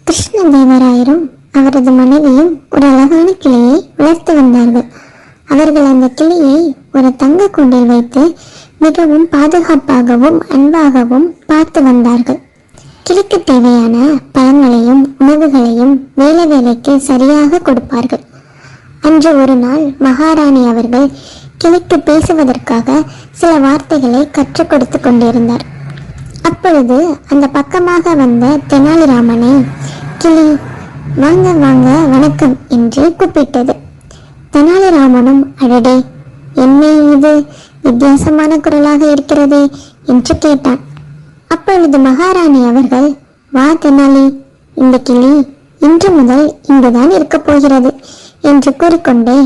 கிருஷ்ணதேவராயரும் அவரது மனைவியும் ஒரு அழகான கிளியை வளர்த்து வந்தார்கள். அவர்கள் அந்த கிளியை ஒரு தங்க கூண்டில் வைத்து மிகவும் பாதுகாப்பாகவும் அன்பாகவும் பார்த்து வந்தார்கள். கிளிக்கு தேவையான பழங்களையும் உணவுகளையும் வேலை வேலைக்கு சரியாக கொடுப்பார்கள். அன்று ஒரு நாள் மகாராணி அவர்கள் கிளிக்கு பேசுவதற்காக சில வார்த்தைகளை கற்றுக் கொடுத்து கொண்டிருந்தார். அப்பொழுது அந்த பக்கமாக வந்த தெனாலிராமனை கிளி வாங்க வாங்க வணக்கம் என்று கூப்பிட்டது. தெனாலிராமனும் அடடே, என்ன இது வித்தியாசமான குரலாக இருக்கிறதே என்று கேட்டான். அப்பொழுது மகாராணி அவர்கள், வா தெனாலி, இந்த கிளி இன்று முதல் இங்குதான் இருக்கப் போகிறது என்று கூறிக்கொண்டே,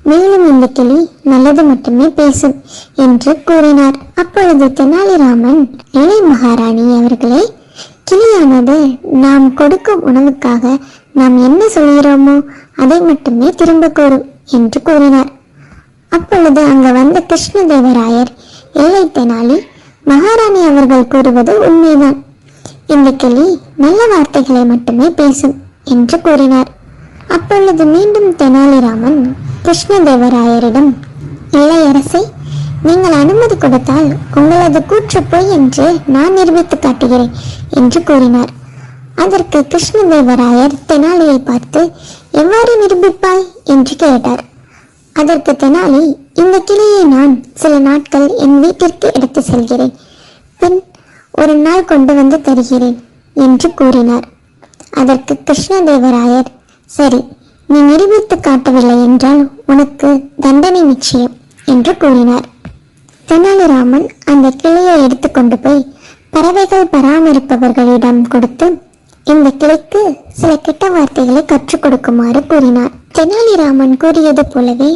மேலும் இந்த கிளி நல்லது மட்டுமே பேசும் என்று கூறினார். அப்பொழுது தெனாலிராமன், இளைய மகாராணி அவர்களே, கிளியானது நாம் கொடுக்கும் உணவுக்காக நாம் என்ன சொல்கிறோமோ அதை மட்டுமே திரும்ப கூறும் என்று கூறினார். அப்பொழுது அங்கு வந்த கிருஷ்ணதேவராயர், இல்லை தெனாலி, மகாராணி அவர்கள் கூறுவது உண்மைதான். இந்த கிளி நல்ல வார்த்தைகளை மட்டுமே பேசும் என்று கூறினார். அப்பொழுது மீண்டும் தெனாலிராமன் கிருஷ்ணதேவராயரிடம், இளையரசை, நீங்கள் அனுமதி கொடுத்தால் உங்களது கூற்று பொய் என்று நான் நிரூபித்து காட்டுகிறேன் என்று கூறினார். அதற்கு கிருஷ்ணதேவராயர் தெனாலியை பார்த்து, எவ்வாறு நிரூபிப்பாய் என்று கேட்டார். அதற்கு தெனாலி, இந்த கிளியை நான் சில நாட்கள் என் வீட்டிற்கு எடுத்து செல்கிறேன், பின் ஒரு நாள் கொண்டு வந்து தருகிறேன் என்று கூறினார். அதற்கு கிருஷ்ணதேவராயர், சரி, நீ நிரூபித்து காட்டவில்லை என்றால் உனக்கு தண்டனை நிச்சயம் என்று கூறினார். தெனாலிராமன் அந்த கிளியை எடுத்துக்கொண்டு போய் பறவைகள் பராமரிப்பவர்களிடம் கொடுத்து இந்த கிளைக்கு சில கெட்ட வார்த்தைகளை கற்றுக் கொடுக்குமாறு கூறினார். தெனாலிராமன் கூறியது போலவே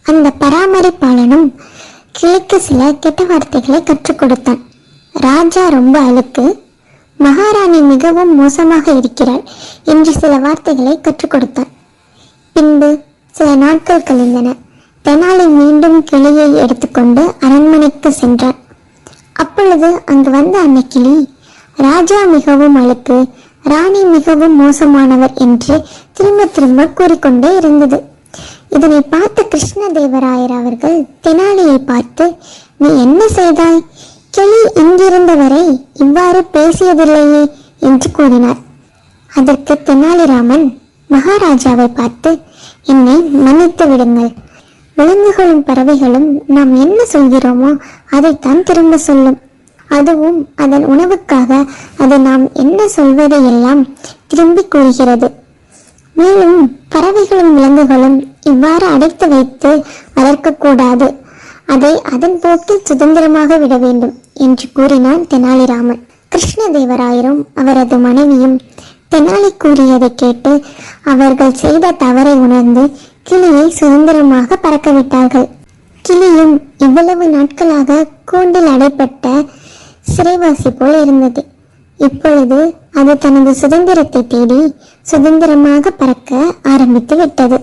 அந்த பராமரிப்பாளனும் கிளைக்கு சில கெட்ட வார்த்தைகளை கற்றுக் கொடுத்தான். ராஜா ரொம்ப அழுக்கு, மகாராணி மிகவும் மோசமாக இருக்கிறார் என்று சில வார்த்தைகளை கற்றுக் கொடுத்தான். பின்பு சில நாட்கள் கழிந்தன. தெனாலி மீண்டும் கிளியை எடுத்துக்கொண்டு அரண்மனைக்கு சென்றான். அப்பொழுது அங்கு வந்த அந்த கிளி, ராஜா மிகவும் அழுக்கு, ராணி மிகவும் மோசமானவர் என்று திரும்ப திரும்ப கூறிக்கொண்டே இருந்தது. இதனை பார்த்த கிருஷ்ணதேவராயர் அவர்கள் தெனாலியை பார்த்து, நீ என்ன செய்தாய்? கிளி இங்கிருந்த வரை இவ்வாறு பேசியதில்லையே என்று கூறினார். அதற்கு தெனாலிராமன் மகாராஜாவை பார்த்து, என்னை மன்னித்து விடுங்கள். விலங்குகளும் பறவைகளும் நாம் என்ன சொல்கிறோமோ அதைத்தான் திரும்ப சொல்லும். அதுவும் அதன் உணவுக்காக அது நாம் என்ன சொல்வதை எல்லாம் திரும்பி கூறுகிறது. மேலும் பறவைகளும் விலங்குகளும் இவ்வாறு அடைத்து வைத்து வளர்க்கக்கூடாது, அதை அதன் போக்கில் சுதந்திரமாக விட வேண்டும் என்று கூறினான் தெனாலிராமன். கிருஷ்ணதேவராயரும் அவரது மனைவியும் தெனாலி கூறியதை கேட்டு அவர்கள் செய்த தவறை உணர்ந்து கிளியை சுதந்திரமாக பறக்க விட்டார்கள். கிளியும் இவ்வளவு நாட்களாக கூண்டில் அடைப்பட்ட சிறைவாசி போல் இருந்தது. இப்பொழுது அது தனது சுதந்திரத்தை தேடி சுதந்திரமாக பறக்க ஆரம்பித்து விட்டது.